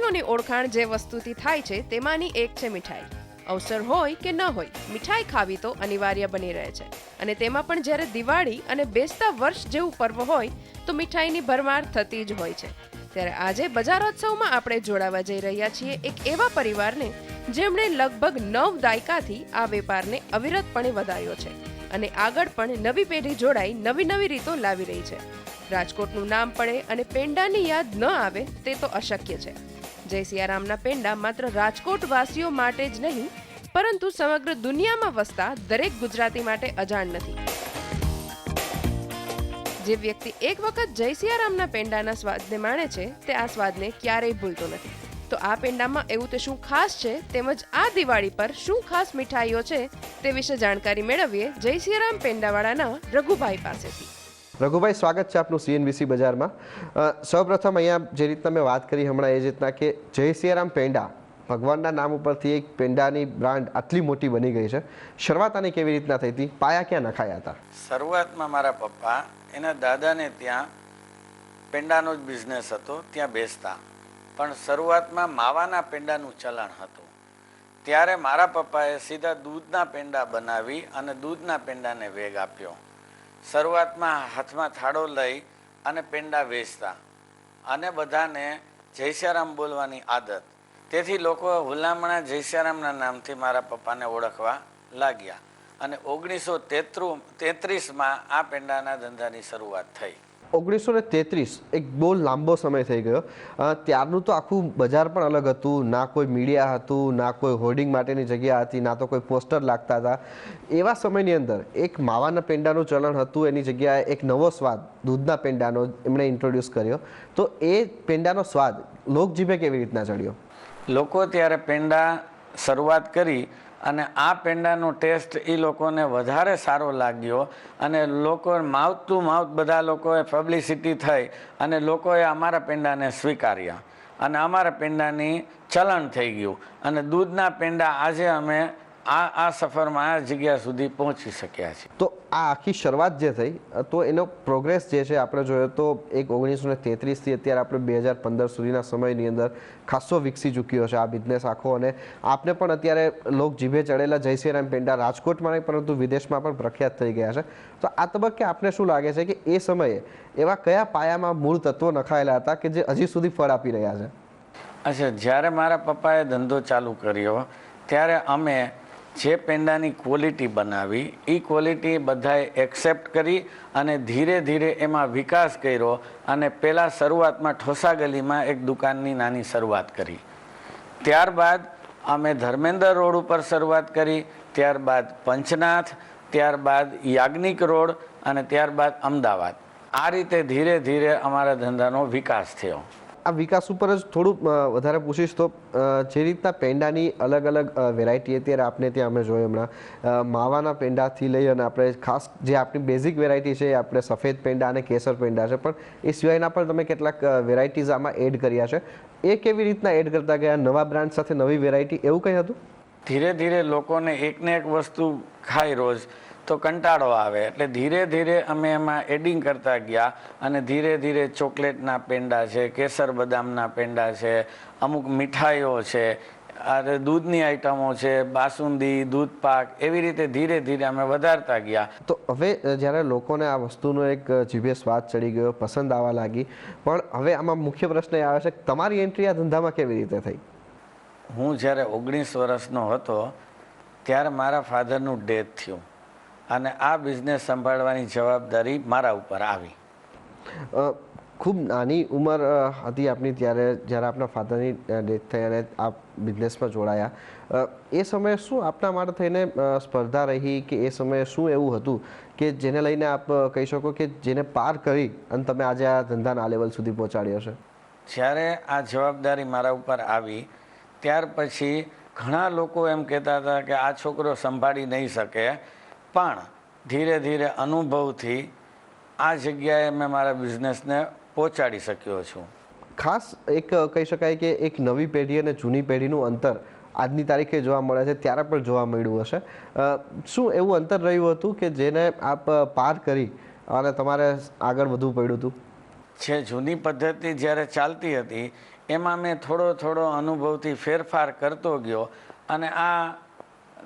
વ્યક્તિઓની ઓળખાણ જે વસ્તુથી થાય છે તેમાંની એક છે મીઠાઈ. અવસર હોય કે ન હોય, મીઠાઈ ખાવી તો અનિવાર્ય બની રહે છે. અને તેમાં પણ જ્યારે દિવાળી અને બેસતા વર્ષ જેવું પર્વ હોય તો મીઠાઈની ભરમાર થતી જ હોય છે. ત્યારે આજે બજારોત્સવમાં આપણે જોડાવા જઈ રહ્યા છીએ એક એવા પરિવારને જેમણે લગભગ 9 દાયકાથી આ વેપારને અવિરતપણે વધાર્યો છે અને આગળ પણ નવી પેઢી જોડાઈ નવી રીતો લાવી રહી છે. રાજકોટનું નામ પડે અને પેંડાની યાદ ન આવે તે તો અશક્ય છે. જય સિયારામના પેંડા માત્ર રાજકોટ વાસીઓ માટે જ નહીં પરંતુ સમગ્ર દુનિયામાં વસતા દરેક ગુજરાતી માટે અજાણ નથી. જે વ્યક્તિ એક વખત જય સિયારામના પેંડાના સ્વાદને માણે છે તે આ સ્વાદને ક્યારેય ભૂલતો નથી. તો આ પેંડામાં એવું તે શું ખાસ છે તેમજ આ દિવાળી પર શું ખાસ મીઠાઈઓ છે તે વિશે જાણકારી મેળવીએ જય સિયારામ પેંડાવાળાના રઘુભાઈ પાસેથી. રઘુભાઈ, સ્વાગત છે આપનું CNBC બજારમાં. સૌપ્રથમ અહીંયા જે રીતના મેં વાત કરી હમણાં એ જ રીતના કે જય સિયારામ પેંડા ભગવાનના નામ ઉપરથી એક પેંડાની બ્રાન્ડ આટલી મોટી બની ગઈ છે. શરૂઆત આની કેવી રીતના થઈ હતી? પાયા ક્યાં નખાયા હતા? શરૂઆતમાં મારા પપ્પા એના દાદાને ત્યાં પેંડાનો જ બિઝનેસ હતો, ત્યાં બેસતા. પણ શરૂઆતમાં માવાના પેંડાનું ચલણ હતું. ત્યારે મારા પપ્પાએ સીધા દૂધના પેંડા બનાવી અને દૂધના પેંડાને વેગ આપ્યો. શરૂઆતમાં હાથમાં થાળો લઈ અને પેંડા વેચતા અને બધાને જય સિયારામ બોલવાની આદત. તેથી લોકો હુલામણા જય સિયારામના નામથી મારા પપ્પાને ઓળખવા લાગ્યા અને 1933માં આ પેંડાના ધંધાની શરૂઆત થઈ. 1933 એક બહુ લાંબો સમય થઈ ગયો. ત્યારનું તો આખું બજાર પણ અલગ હતું. ના કોઈ મીડિયા હતું, ના કોઈ હોર્ડિંગ માટેની જગ્યા હતી, ના તો કોઈ પોસ્ટર લાગતા હતા. એવા સમયની અંદર એક માવાના પેંડાનું ચલણ હતું, એની જગ્યાએ એક નવો સ્વાદ દૂધના પેંડાનો એમણે ઇન્ટ્રોડ્યુસ કર્યો. તો એ પેંડાનો સ્વાદ લોકજીભે કેવી રીતના ચડ્યો? લોકો ત્યારે પેંડા શરૂઆત કરી અને આ પેંડાનો ટેસ્ટ એ લોકોને વધારે સારો લાગ્યો અને લોકો માઉથ ટુ માઉથ બધા લોકોએ પબ્લિસિટી થઈ અને લોકોએ અમારા પેંડાને સ્વીકાર્યા અને અમારા પેંડાની ચલણ થઈ ગયું અને દૂધના પેંડા આજે અમે આ સફરમાં આ જગ્યા સુધી પહોંચી શક્યા છીએ. તો આ આખી શરૂઆત જે થઈ તો એનો પ્રોગ્રેસ જે છે આપણે જોઈએ તો એક 1933થી અત્યારે આપણે 2015 સુધીના સમયની અંદર ખાસો વિકસી ચૂક્યો છે આ બિઝનેસ આખો. અને આપને પણ અત્યારે લોક જીભે ચડેલા જય સિયારામ પેંડા રાજકોટમાં નહીં પરંતુ વિદેશમાં પણ પ્રખ્યાત થઈ ગયા છે. તો આ તબક્કે આપને શું લાગે છે કે એ સમયે એવા કયા પાયામાં મૂળ તત્વો નખાયેલા હતા કે જે હજી સુધી ફળ આપી રહ્યા છે? અચ્છા, જ્યારે મારા પપ્પાએ ધંધો ચાલુ કર્યો ત્યારે અમે જે પેંડાની ક્વોલિટી બનાવી એ ક્વોલિટી બધાએ એક્સેપ્ટ કરી અને ધીરે ધીરે એમાં વિકાસ કર્યો અને પહેલાં શરૂઆતમાં ઠોસા ગલીમાં એક દુકાનની નાની શરૂઆત કરી. ત્યારબાદ અમે ધર્મેન્દ્ર રોડ ઉપર શરૂઆત કરી, ત્યારબાદ પંચનાથ, ત્યારબાદ યાજ્ઞિક રોડ અને ત્યારબાદ અમદાવાદ. આ રીતે ધીરે ધીરે અમારા ધંધાનો વિકાસ થયો. આ વિકાસ ઉપર જ થોડું વધારે પૂછીશ તો જે રીતના પેંડાની અલગ અલગ વેરાયટી અત્યારે આપણે ત્યાં અમે જોઈએ હમણાં માવાના પેંડાથી લઈ અને આપણે ખાસ જે આપણી બેઝિક વેરાયટી છે એ આપણે સફેદ પેંડા અને કેસર પેંડા છે, પણ એ સિવાયના પણ તમે કેટલાક વેરાયટીઝ આમાં એડ કર્યા છે. એ કેવી રીતના એડ કરતા ગયા? નવા બ્રાન્ડ સાથે નવી વેરાયટી એવું કંઈ હતું? ધીરે ધીરે લોકોને એકને એક વસ્તુ ખાય રોજ તો કંટાળો આવે એટલે ધીરે ધીરે અમે એમાં એડિંગ કરતા ગયા અને ધીરે ધીરે ચોકલેટના પેંડા છે, કેસર બદામના પેંડા છે, અમુક મીઠાઈઓ છે, દૂધની આઈટમો છે, બાસુંદી, દૂધપાક, એવી રીતે ધીરે ધીરે અમે વધારતા ગયા. તો હવે જ્યારે લોકોને આ વસ્તુનો એક જીભે સ્વાદ ચડી ગયો, પસંદ આવવા લાગી, પણ હવે આમાં મુખ્ય પ્રશ્ન એ આવે છે કે તમારી એન્ટ્રી આ ધંધામાં કેવી રીતે થઈ? હું જ્યારે 19 વર્ષનો હતો ત્યારે મારા ફાધરનું ડેથ થયું અને આ બિઝનેસ સંભાળવાની જવાબદારી મારા ઉપર આવી. ખૂબ નાની ઉંમર હતી આપની ત્યારે જ્યારે આપના ફાધરની ડેથ થઈ અને આપ બિઝનેસમાં જોડાયા. એ સમયે શું આપના માટે થઈને સ્પર્ધા રહી કે એ સમયે શું એવું હતું કે જેને લઈને આપ કહી શકો કે જેને પાર કરી અને તમે આજે આ ધંધાના આ લેવલ સુધી પહોંચાડ્યો છે? જ્યારે આ જવાબદારી મારા ઉપર આવી ત્યાર પછી ઘણા લોકો એમ કહેતા હતા કે આ છોકરો સંભાળી નહીં શકે, પણ ધીરે ધીરે અનુભવથી આ જગ્યાએ મેં મારા બિઝનેસને પહોંચાડી શક્યો છું. ખાસ એક કહી શકાય કે એક નવી પેઢી અને જૂની પેઢીનું અંતર આજની તારીખે જોવા મળે છે, ત્યારે પણ જોવા મળ્યું હશે. શું એવું અંતર રહ્યું હતું કે જેને આપ પાર કરી અને તમારે આગળ વધવું પડ્યું હતું? જે જૂની પદ્ધતિ જ્યારે ચાલતી હતી એમાં મેં થોડો અનુભવથી ફેરફાર કરતો ગયો અને આ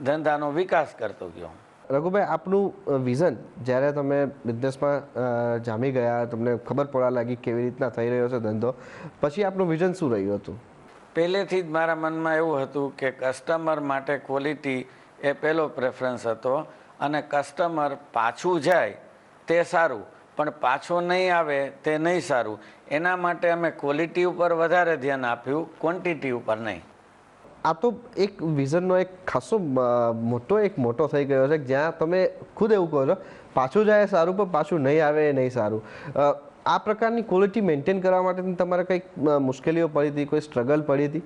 ધંધાનો વિકાસ કરતો ગયો. રઘુભાઈ, આપનું વિઝન જ્યારે તમે બિઝનેસમાં જામી ગયા, તમને ખબર પડવા લાગી કેવી રીતના થઈ રહ્યો છે ધંધો, પછી આપનું વિઝન શું રહ્યું હતું? પહેલેથી જ મારા મનમાં એવું હતું કે કસ્ટમર માટે ક્વોલિટી એ પહેલો પ્રેફરન્સ હતો અને કસ્ટમર પાછું જાય તે સારું, પણ પાછો નહીં આવે તે નહીં સારું. એના માટે અમે ક્વોલિટી ઉપર વધારે ધ્યાન આપ્યું, ક્વોન્ટિટી ઉપર નહીં. આ તો એક વિઝનનો એક ખાસો મોટો થઈ ગયો છે, જ્યાં તમે ખુદ એવું કહો છો પાછું જાય સારું પણ પાછું નહીં આવે એ નહીં સારું. આ પ્રકારની ક્વોલિટી મેન્ટેન કરવા માટે તમારે કંઈક મુશ્કેલીઓ પડી હતી, કોઈ સ્ટ્રગલ પડી હતી?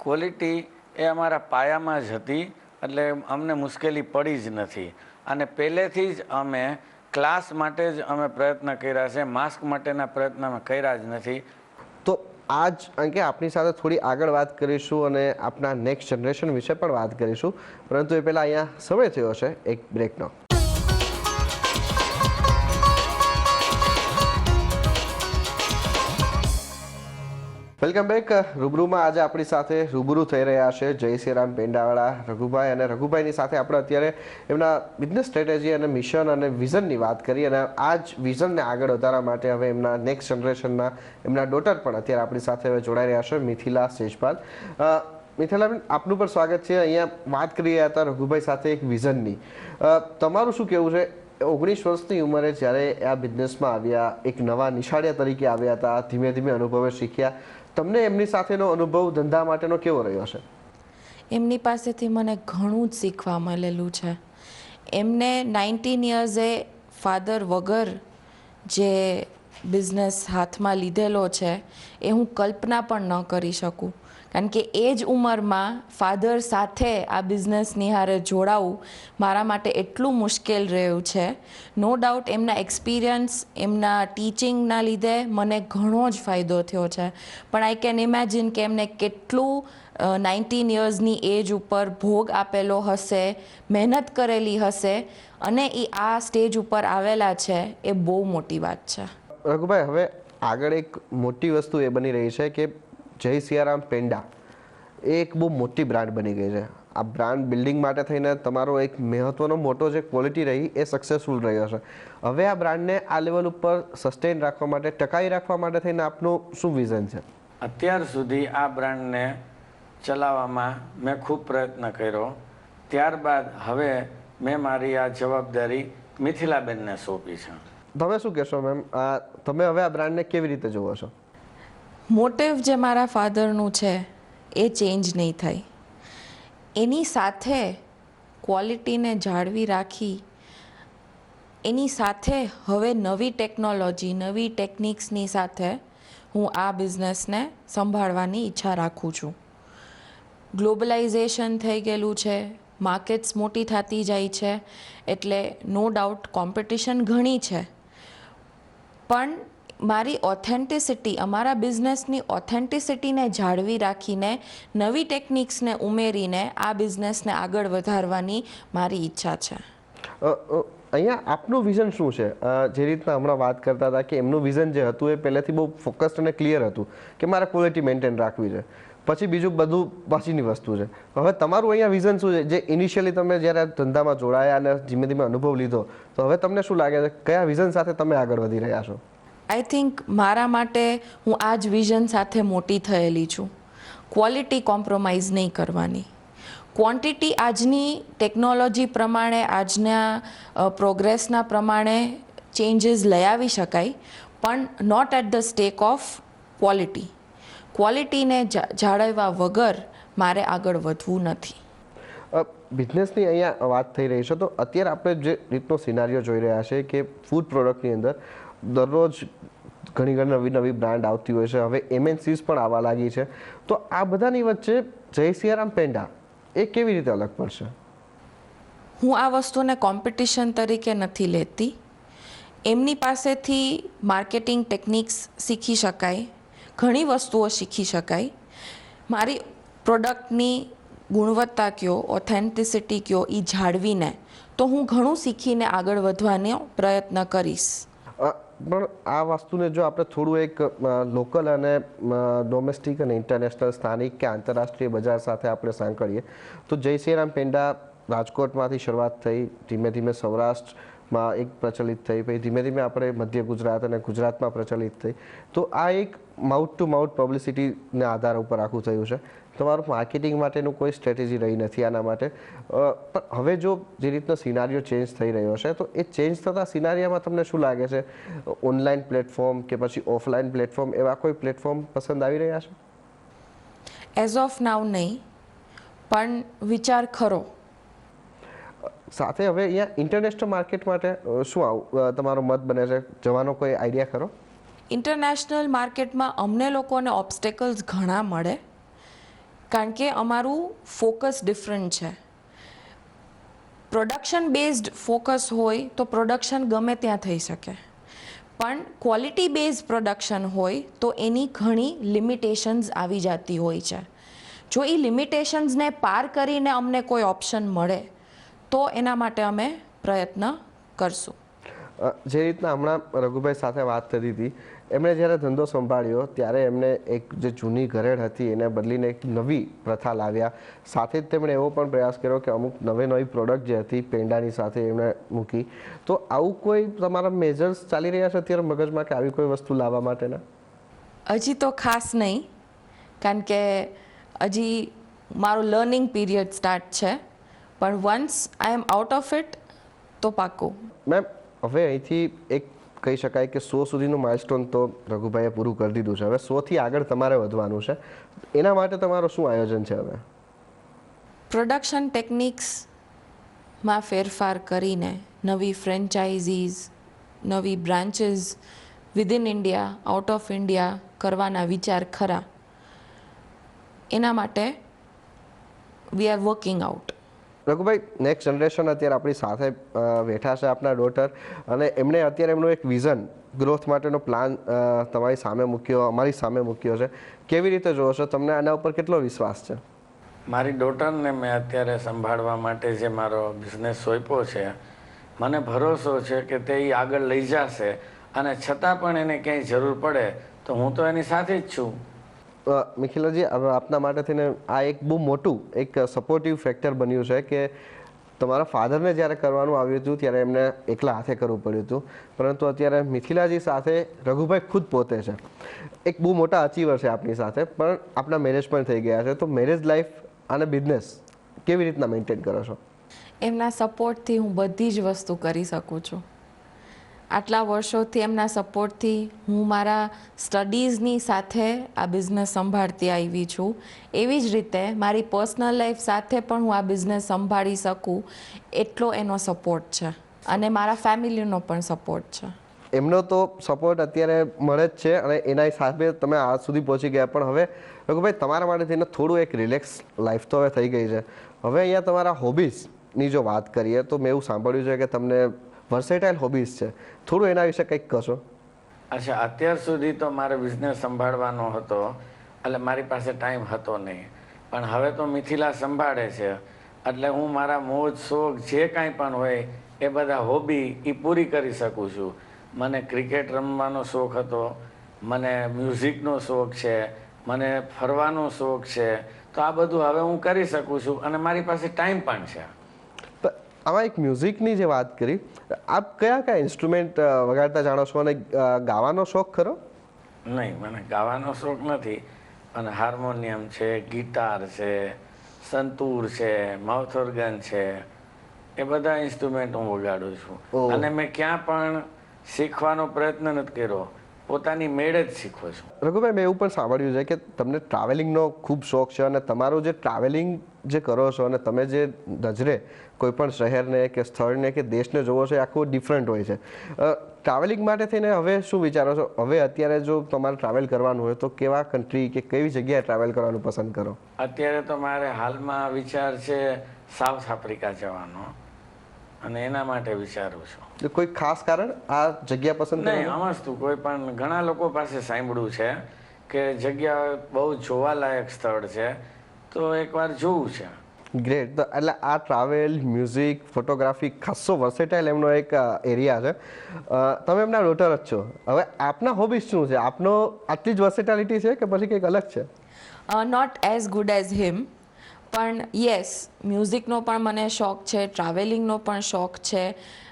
ક્વોલિટી એ અમારા પાયામાં જ હતી, એટલે અમને મુશ્કેલી પડી જ નથી. અને પહેલેથી જ અમે ક્લાસ માટે જ અમે પ્રયત્ન કર્યા છે, માસ્ક માટેના પ્રયત્ન અમે કર્યા જ નથી. તો આજ અંકે આપની સાથે થોડી આગળ વાત કરીશું અને આપના નેક્સ્ટ જનરેશન વિશે પણ વાત કરીશું, પરંતુ એ પહેલાં અહીંયા સમય થયો છે એક બ્રેકનો. Welcome back. રૂબરૂમાં આજે આપણી સાથે રૂબરૂ થઈ રહ્યા છે જય શ્રીરામ પેંડાવાળા રઘુભાઈ, અને રઘુભાઈની સાથે આપણે અત્યારે એમના બિઝનેસ સ્ટ્રેટેજી અને મિશન અને વિઝનની વાત કરી, અને આ જ વિઝનને આગળ વધારવા માટે હવે એમના નેક્સ્ટ જનરેશનના એમના ડોટર પણ અત્યારે આપણી સાથે હવે જોડાઈ રહ્યા છે, મિથિલા સેજપાલ. મિથિલાબેન, આપનું પણ સ્વાગત છે. અહીંયા વાત કરી રહ્યા હતા રઘુભાઈ સાથે એક વિઝનની. તમારું શું કહેવું છે? 19 વર્ષની ઉંમરે જ્યારે આ બિઝનેસમાં આવ્યા, એક નવા નિશાળિયા તરીકે આવ્યા હતા, ધીમે ધીમે અનુભવે શીખ્યા, તમને એમની સાથેનો અનુભવ ધંધા માટેનો કેવો રહ્યો છે? એમની પાસેથી મને ઘણું જ શીખવા મળેલું છે. એમને 19 યર્સે ફાધર વગર જે બિઝનેસ હાથમાં લીધેલો છે એ હું કલ્પના પણ ન કરી શકું, કારણ કે એ જ ઉંમરમાં ફાધર સાથે આ બિઝનેસની હારે જોડાવું મારા માટે એટલું મુશ્કેલ રહ્યું છે. નો ડાઉટ એમના એક્સપિરિયન્સ, એમના ટીચિંગના લીધે મને ઘણો જ ફાયદો થયો છે, પણ આઈ કેન ઇમેજિન કે એમને કેટલું 19 યર્સની એજ ઉપર ભોગ આપેલો હશે, મહેનત કરેલી હશે, અને એ આ સ્ટેજ ઉપર આવેલા છે એ બહુ મોટી વાત છે. રઘુભાઈ, હવે આગળ એક મોટી વસ્તુ એ બની રહી છે કે જય સિયારામ પેંડા એ એક બહુ મોટી બ્રાન્ડ બની ગઈ છે. આ બ્રાન્ડ બિલ્ડિંગ માટે થઈને તમારો એક મહત્વનો મોટો જે ક્વોલિટી રહી એ સક્સેસફુલ રહ્યો છે. હવે આ બ્રાન્ડને આ લેવલ ઉપર સસ્ટેન રાખવા માટે, ટકાવી રાખવા માટે થઈને આપનું શું વિઝન છે? અત્યાર સુધી આ બ્રાન્ડને ચલાવવામાં મેં ખૂબ પ્રયત્ન કર્યો. ત્યારબાદ હવે મેં મારી આ જવાબદારી મિથિલાબેનને સોંપી છે. તમે શું કહેશો મેમ? તમે હવે આ બ્રાન્ડને કેવી રીતે જુઓ છો? મોટિવ જે મારા ફાધરનું છે એ ચેન્જ નહીં થાય. એની સાથે ક્વોલિટીને જાળવી રાખી, એની સાથે હવે નવી ટેકનોલોજી, નવી ટેકનિક્સની સાથે હું આ બિઝનેસને સંભાળવાની ઈચ્છા રાખું છું. ગ્લોબલાઇઝેશન થઈ ગયેલું છે, માર્કેટ્સ મોટી થતી જાય છે, એટલે નો ડાઉટ કોમ્પિટિશન ઘણી છે, પણ મારી ઓથેન્ટિસિટી, અમારા બિઝનેસની ઓથેન્ટિસિટીને જાળવી રાખીને નવી ટેકનિક્સને ઉમેરીને આ બિઝનેસને આગળ વધારવાની મારી ઈચ્છા છે. અહીંયા આપનું વિઝન શું છે? જે રીતના હમણાં વાત કરતા હતા કે એમનું વિઝન જે હતું એ પહેલેથી બહુ ફોકસ્ડ અને ક્લિયર હતું કે મારે ક્વોલિટી મેન્ટેન રાખવી છે, પછી બીજું બધું પછીની વસ્તુ છે. હવે તમારું અહીંયા વિઝન શું છે? જે ઇનિશિયલી તમે જ્યારે ધંધામાં જોડાયા અને ધીમે ધીમે અનુભવ લીધો, તો હવે તમને શું લાગે છે, કયા વિઝન સાથે તમે આગળ વધી રહ્યા છો? આઈ થિંક મારા માટે હું આ જ વિઝન સાથે મોટી થયેલી છું. ક્વોલિટી કોમ્પ્રોમાઇઝ નહીં કરવાની. ક્વોન્ટિટી આજની ટેકનોલોજી પ્રમાણે, આજના પ્રોગ્રેસના પ્રમાણે ચેન્જીસ લઈ આવી શકાય, પણ not at the stake of quality. ક્વોલિટીને જાળવવા વગર મારે આગળ વધવું નથી. બિઝનેસની અહીંયા વાત થઈ રહી છે, તો અત્યારે આપણે જે રીતનો સિનારીઓ જોઈ રહ્યા છે કે ફૂડ પ્રોડક્ટની અંદર દરરોજ ઘણી નવી બ્રાન્ડ આવતી હોય છે, હવે MNCs પણ આવવા લાગી છે, તો આ બધાની વચ્ચે જય સિયારામ પેંડા એ કેવી રીતે અલગ પડશે? હું આ વસ્તુને કોમ્પિટિશન તરીકે નથી લેતી. એમની પાસેથી માર્કેટિંગ ટેકનિક્સ શીખી શકાય, ઘણી વસ્તુઓ શીખી શકાય. મારી પ્રોડક્ટની ગુણવત્તા કયો, ઓથેન્ટિસિટી કયો, એ જાળવીને તો હું ઘણું શીખીને આગળ વધવાનો પ્રયત્ન કરીશ. પણ આ વસ્તુને જો આપણે થોડું એક લોકલ અને ડોમેસ્ટિક અને ઇન્ટરનેશનલ સ્થાનિક કે આંતરરાષ્ટ્રીય બજાર સાથે આપણે સાંકળીએ તો જય શ્રીરામ પેંડા રાજકોટમાંથી શરૂઆત થઈ, ધીમે ધીમે સૌરાષ્ટ્રમાં એક પ્રચલિત થઈ, પછી ધીમે ધીમે આપણે મધ્ય ગુજરાત અને ગુજરાતમાં પ્રચલિત થઈ. તો આ એક માઉથ ટુ માઉથ પબ્લિસિટીના આધાર ઉપર આખું થયું છે. તમારું માર્કેટિંગ માટેનું કોઈ સ્ટ્રેટેજી રહી નથી આના માટે. પણ હવે જો જે રીતનો સિનારીઓ ચેન્જ થઈ રહ્યો છે તો એ ચેન્જ થતા સિનારીયામાં તમને શું લાગે છે, ઓનલાઈન પ્લેટફોર્મ કે પછી ઓફલાઈન પ્લેટફોર્મ એવા કોઈ પ્લેટફોર્મ પસંદ આવી રહ્યા છે? એઝ ઓફ નાવ નહીં, પણ વિચાર ખરો. સાથે હવે અહીંયા ઇન્ટરનેશનલ માર્કેટ માટે શું તમારો મત બને છે, જવાનો કોઈ આઈડિયા ખરો? ઇન્ટરનેશનલ માર્કેટમાં અમને લોકોને ઓબ્સ્ટેકલ્સ ઘણા મળે, કારણ કે અમારું ફોકસ ડિફરન્ટ છે. પ્રોડક્શન બેઝડ ફોકસ હોય તો પ્રોડક્શન ગમે ત્યાં થઈ શકે, પણ ક્વોલિટી બેઝ પ્રોડક્શન હોય તો એની ઘણી લિમિટેશન્સ આવી જતી હોય છે. જો એ લિમિટેશન્સને પાર કરીને અમને કોઈ ઓપ્શન મળે તો એના માટે અમે પ્રયત્ન કરશું. જે રીતના હમણાં રઘુભાઈ સાથે વાત થતી હતી, એમણે જ્યારે ધંધો સંભાળ્યો ત્યારે એમણે એક જે જૂની ઘરેડ હતી એને બદલીને એક નવી પ્રથા લાવ્યા. સાથે જ તેમણે એવો પણ પ્રયાસ કર્યો કે અમુક નવી પ્રોડક્ટ જે હતી પેંડાની સાથે એમણે મૂકી. તો આવું કોઈ તમારા મેજર્સ ચાલી રહ્યા છે અત્યારે મગજમાં કે આવી કોઈ વસ્તુ લાવવા માટેના? હજી તો ખાસ નહીં, કારણ કે હજી મારો લર્નિંગ પીરિયડ સ્ટાર્ટ છે, પણ once I am out of it તો પાક્કું. મેમ, હવે અહીંથી એક કહી શકાય કે 100 સુધીનું માઇલસ્ટોન તો રઘુભાઈએ પૂરું કરી દીધું છે. હવે 100થી આગળ તમારે વધવાનું છે. એના માટે તમારું શું આયોજન છે? હવે પ્રોડક્શન ટેકનિક્સમાં ફેરફાર કરીને નવી ફ્રેન્ચાઇઝીઝ, નવી branches within India, out of India કરવાના વિચાર ખરા. એના માટે we are working out. Raghubhai, next generation અત્યારે આપણી સાથે બેઠા છે, આપના ડોટર, અને એમણે અત્યારે એમનું એક વિઝન ગ્રોથ માટેનો પ્લાન તમારી સામે મૂક્યો, અમારી સામે મૂક્યો છે. કેવી રીતે જોવો છો? તમને આના ઉપર કેટલો વિશ્વાસ છે? મારી ડોટરને મેં અત્યારે સંભાળવા માટે જે મારો બિઝનેસ સોંપ્યો છે, મને ભરોસો છે કે તે આગળ લઈ જશે, અને છતાં પણ એને ક્યાંય જરૂર પડે તો હું તો એની સાથે જ છું. મિખિલાજી, હવે આપના માટે થઈને આ એક બહુ મોટું એક સપોર્ટિવ ફેક્ટર બન્યું છે કે તમારા ફાધરને જ્યારે કરવાનું આવ્યું હતું ત્યારે એમને એકલા હાથે કરવું પડ્યું હતું, પરંતુ અત્યારે મિથિલાજી સાથે રઘુભાઈ ખુદ પોતે છે. એક બહુ મોટા અચીવર છે આપની સાથે, પણ આપના મેરેજ પણ થઈ ગયા છે. તો મેરેજ લાઈફ અને બિઝનેસ કેવી રીતના મેન્ટેન કરો છો? એમના સપોર્ટથી હું બધી જ વસ્તુ કરી શકું છું. આટલા વર્ષોથી એમના સપોર્ટથી હું મારા સ્ટડીઝની સાથે આ બિઝનેસ સંભાળતી આવી છું. એવી જ રીતે મારી પર્સનલ લાઈફ સાથે પણ હું આ બિઝનેસ સંભાળી શકું એટલો એનો સપોર્ટ છે, અને મારા ફેમિલીનો પણ સપોર્ટ છે. એમનો તો સપોર્ટ અત્યારે મળે જ છે, અને એના હિસાબે તમે આજ સુધી પહોંચી ગયા. પણ હવે રઘુભાઈ, તમારા માટે થઈને થોડું એક રિલેક્સ લાઈફ તો હવે થઈ ગઈ છે. હવે અહીંયા તમારા હોબીઝની જો વાત કરીએ તો મેં એવું સાંભળ્યું છે કે તમને વર્સેટાઇલ હોબીઝ છે. થોડું એના વિશે કંઈક કહેશો? અચ્છા, અત્યાર સુધી તો મારે બિઝનેસ સંભાળવાનો હતો, એટલે મારી પાસે ટાઈમ હતો નહીં. પણ હવે તો મિથિલા સંભાળે છે, એટલે હું મારા મોજ શોખ જે કાંઈ પણ હોય એ બધા હોબી એ પૂરી કરી શકું છું. મને ક્રિકેટ રમવાનો શોખ હતો, મને મ્યુઝિકનો શોખ છે, મને ફરવાનો શોખ છે. તો આ બધું હવે હું કરી શકું છું, અને મારી પાસે ટાઈમ પણ છે. આમાં એક મ્યુઝિકની જે વાત કરી, આપ કયા કયા ઇન્સ્ટ્રુમેન્ટ વગાડતા જાણો છો, અને ગાવાનો શોખ ખરો? નહીં, મને ગાવાનો શોખ નથી, પણ હાર્મોનિયમ છે, ગિટાર છે, સંતૂર છે, માઉથ ઓર્ગન છે, એ બધા ઇન્સ્ટ્રુમેન્ટ હું વગાડું છું. અને મેં ક્યાં પણ શીખવાનો પ્રયત્ન નથી કર્યો, પોતાની મેળે જ શીખું છું. રઘુભાઈ, મેં એવું પણ સાંભળ્યું છે કે તમને ટ્રાવેલિંગનો ખૂબ શોખ છે, અને તમારું જે ટ્રાવેલિંગ જે કરો છો અને તમે જે નજરે કોઈ પણ શહેરને કે સ્થળને કે દેશને જોવો છો એ આખું ડિફરન્ટ હોય છે. ટ્રાવેલિંગ માટે થઈને હવે શું વિચારો છો? હવે અત્યારે જો તમારે ટ્રાવેલ કરવાનું હોય તો કેવા કન્ટ્રી કે કેવી જગ્યાએ ટ્રાવેલ કરવાનું પસંદ કરો? અત્યારે તો મારે હાલમાં વિચાર છે સાઉથ આફ્રિકા જવાનો, અને એના માટે વિચારું છું. કોઈ ખાસ કારણ આ જગ્યા પસંદ નહીં, સમજતું કોઈ પણ ઘણા લોકો પાસે સાંભળ્યું છે કે જગ્યા બહુ જોવાલાયક સ્થળ છે, તો એકવાર જોવું છે. ગ્રેટ. તો એટલે આ ટ્રાવેલ, મ્યુઝિક, ફોટોગ્રાફી ખાસો વર્સેટાઇલ એમનો એક એરિયા છે. તમે એમના ડોટર જ છો. હવે આપના હોબીઝ શું છે? આપનો આટલી જ વર્સેટાલિટી છે કે પછી કંઈક અલગ છે? નોટ એઝ ગુડ એઝ હિમ, પણ યસ, મ્યુઝિકનો પણ મને શોખ છે, ટ્રાવેલિંગનો પણ શોખ છે.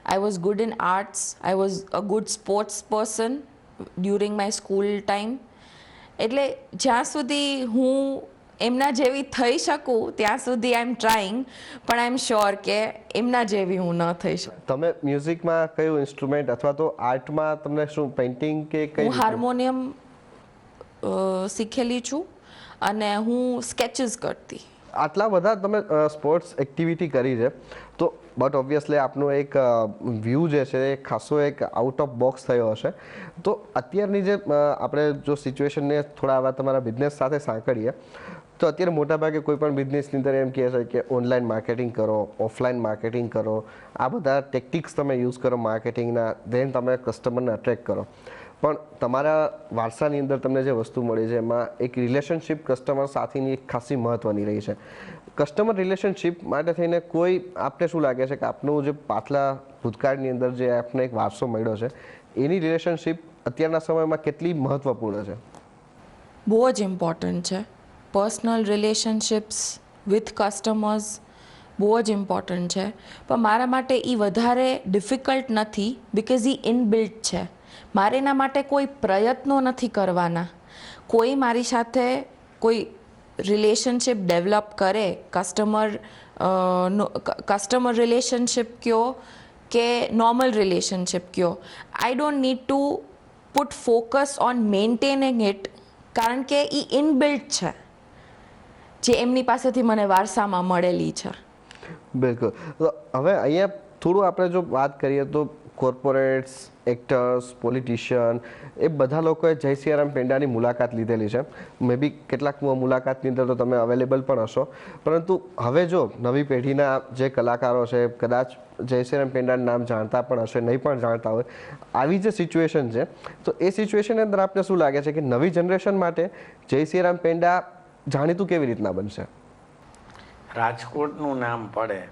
I was good in arts, I was a good sports person during my school time. એટલે જ્યાં સુધી હું એમના જેવી થઈ શકું ત્યાં સુધી આઈ એમ ટ્રાઈંગ, પણ આઈ એમ શ્યોર કે એમના જેવી હું ન થઈ શકું. તમે મ્યુઝિકમાં કયું ઇન્સ્ટ્રુમેન્ટ અથવા તો આર્ટમાં તમને શું પેઇન્ટિંગ કે કઈ હું હાર્મોનિયમ શીખેલી છું અને હું સ્કેચીસ કરતી. આટલા બધા તમે સ્પોર્ટ્સ એક્ટિવિટી કરી છે, તો બટ ઓબ્વિયસલી આપનો એક વ્યૂ જે છે એ ખાસો એક આઉટ ઓફ બોક્સ થયો હશે. તો અત્યારની જે આપણે જો સિચ્યુએશનને થોડા આવા તમારા બિઝનેસ સાથે સાંકળીએ, તો અત્યારે મોટાભાગે કોઈ પણ બિઝનેસની અંદર એમ કહે છે કે ઓનલાઈન માર્કેટિંગ કરો, ઓફલાઈન માર્કેટિંગ કરો, આ બધા ટેક્ટિક્સ તમે યુઝ કરો માર્કેટિંગના, ધેન તમે કસ્ટમરને અટ્રેક્ટ કરો. પણ તમારા વારસાની અંદર તમને જે વસ્તુ મળી છે એમાં એક રિલેશનશિપ કસ્ટમર સાથેની એક ખાસી મહત્ત્વની રહી છે. કસ્ટમર રિલેશનશિપ માટે થઈને કોઈ આપને શું લાગે છે કે આપનું જે પાછલા ભૂતકાળની અંદર જે આપને એક વારસો મળ્યો છે એની રિલેશનશિપ અત્યારના સમયમાં કેટલી મહત્ત્વપૂર્ણ છે? બહુ જ ઇમ્પોર્ટન્ટ છે. પર્સનલ રિલેશનશિપ્સ વિથ કસ્ટમર્સ બહુ જ ઇમ્પોર્ટન્ટ છે, પણ મારા માટે એ વધારે ડિફિકલ્ટ નથી, બિકોઝ એ ઇનબિલ્ટ છે. મારે એના માટે કોઈ પ્રયત્નો નથી કરવાના. કોઈ મારી સાથે કોઈ રિલેશનશિપ ડેવલપ કરે, કસ્ટમર રિલેશનશિપ કયો કે નોર્મલ રિલેશનશિપ કયો, I don't need to put focus on maintaining it, કારણ કે એ ઇનબિલ્ટ છે જે એમની પાસેથી મને વારસામાં મળેલી છે. બિલકુલ. તો હવે અહીંયા થોડું આપણે જો વાત કરીએ તો કોર્પોરેટ્સ, એક્ટર્સ, પોલિટિશિયન, એ બધા લોકોએ જય સિયારામ પેંડાની મુલાકાત લીધેલી છે. મે બી કેટલાક મુલાકાતની અંદર તો તમે અવેલેબલ પણ હશો, પરંતુ હવે જો નવી પેઢીના જે કલાકારો છે કદાચ જય સિયારામ પેંડાનું નામ જાણતા પણ હશે, નહીં પણ જાણતા હોય, આવી જે સિચ્યુએશન છે, તો એ સિચ્યુએશનની અંદર આપને શું લાગે છે કે નવી જનરેશન માટે જય સિયારામ પેંડા જાણીતું કેવી રીતના બનશે? રાજકોટનું નામ પડે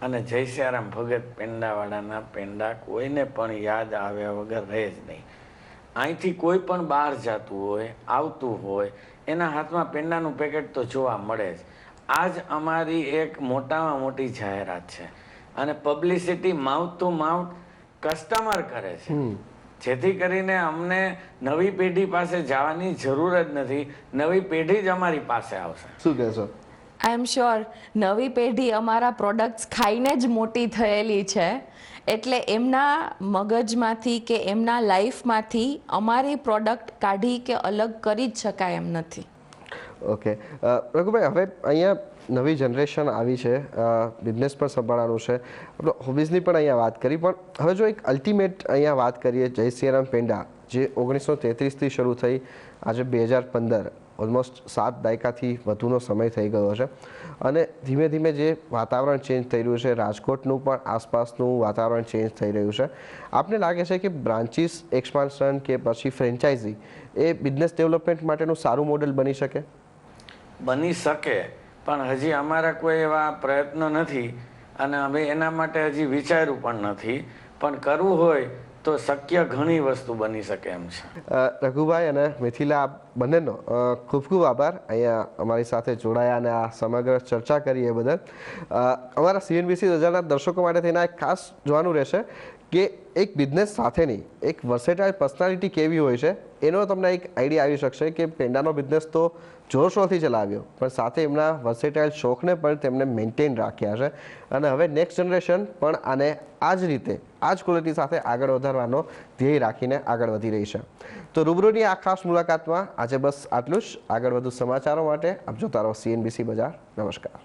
અને જય સિયારામ ભગત પેંડાવાળાના પેંડા કોઈને પણ યાદ આવ્યા વગર રહે જ નહીં. અહીંથી કોઈ પણ બહાર જતું હોય, આવતું હોય, એના હાથમાં પેંડાનું પેકેટ તો જોવા મળે જ. આ જ અમારી એક મોટામાં મોટી જાહેરાત છે અને publicity mouth to mouth customer કરે છે, જેથી કરીને અમને નવી પેઢી પાસે જવાની જરૂર જ નથી. નવી પેઢી જ અમારી પાસે આવશે. શું કહેશો? આઈ એમ શ્યોર નવી પેઢી અમારા પ્રોડક્ટ્સ ખાઈને જ મોટી થયેલી છે, એટલે એમના મગજમાંથી કે એમના લાઈફમાંથી અમારી પ્રોડક્ટ કાઢી કે અલગ કરી જ શકાય એમ નથી. ઓકે રઘુભાઈ, હવે અહીંયા નવી જનરેશન આવી છે, બિઝનેસ પણ સંભાળવાનું છે, આપણે હોબીઝની પણ અહીંયા વાત કરી, પણ હવે જો એક અલ્ટિમેટ અહીંયા વાત કરીએ, જય સિયારામ પેંડા જે 1933થી શરૂ થઈ આજે 2015, ઓલમોસ્ટ 7 દાયકાથી વધુનો સમય થઈ ગયો છે, અને ધીમે ધીમે જે વાતાવરણ ચેન્જ થઈ રહ્યું છે, રાજકોટનું પણ આસપાસનું વાતાવરણ ચેન્જ થઈ રહ્યું છે, આપને લાગે છે કે બ્રાન્ચીસ એક્સપાન્શન કે પછી ફ્રેન્ચાઇઝી એ બિઝનેસ ડેવલપમેન્ટ માટેનું સારું મોડેલ બની શકે? બની શકે, પણ હજી અમારા કોઈ એવા પ્રયત્નો નથી અને અમે એના માટે હજી વિચાર્યું પણ નથી, પણ કરવું હોય તો શક્ય ઘણી વસ્તુ બની શકે એમ છે. રઘુભાઈ અને મિથિલા બંનેનો ખૂબ ખૂબ આભાર અહીંયા અમારી સાથે જોડાયા અને આ સમગ્ર ચર્ચા કરી એ બદલ. અમારા CNBC રજાના દર્શકો માટે થઈને એક ખાસ જોવાનું રહેશે કે એક બિઝનેસ સાથેની એક વર્સેટાઇલ પર્સનાલિટી કેવી હોય છે, એનો તમને એક આઈડિયા આવી શકશે કે પેંડાનો બિઝનેસ તો જોરશોરથી ચલાવ્યો, પણ સાથે એમના વર્સેટાઇલ શોખને પણ તેમને મેન્ટેન રાખ્યા છે, અને હવે નેક્સ્ટ જનરેશન પણ આને આ જ રીતે આ જ ક્વોલિટી સાથે આગળ વધારવાનો ધ્યેય રાખીને આગળ વધી રહી છે. તો રૂબરૂની આ ખાસ મુલાકાતમાં આજે બસ આટલું જ. આગળ વધુ સમાચારો માટે આપ જોતા રહો CNBC બજાર. નમસ્કાર.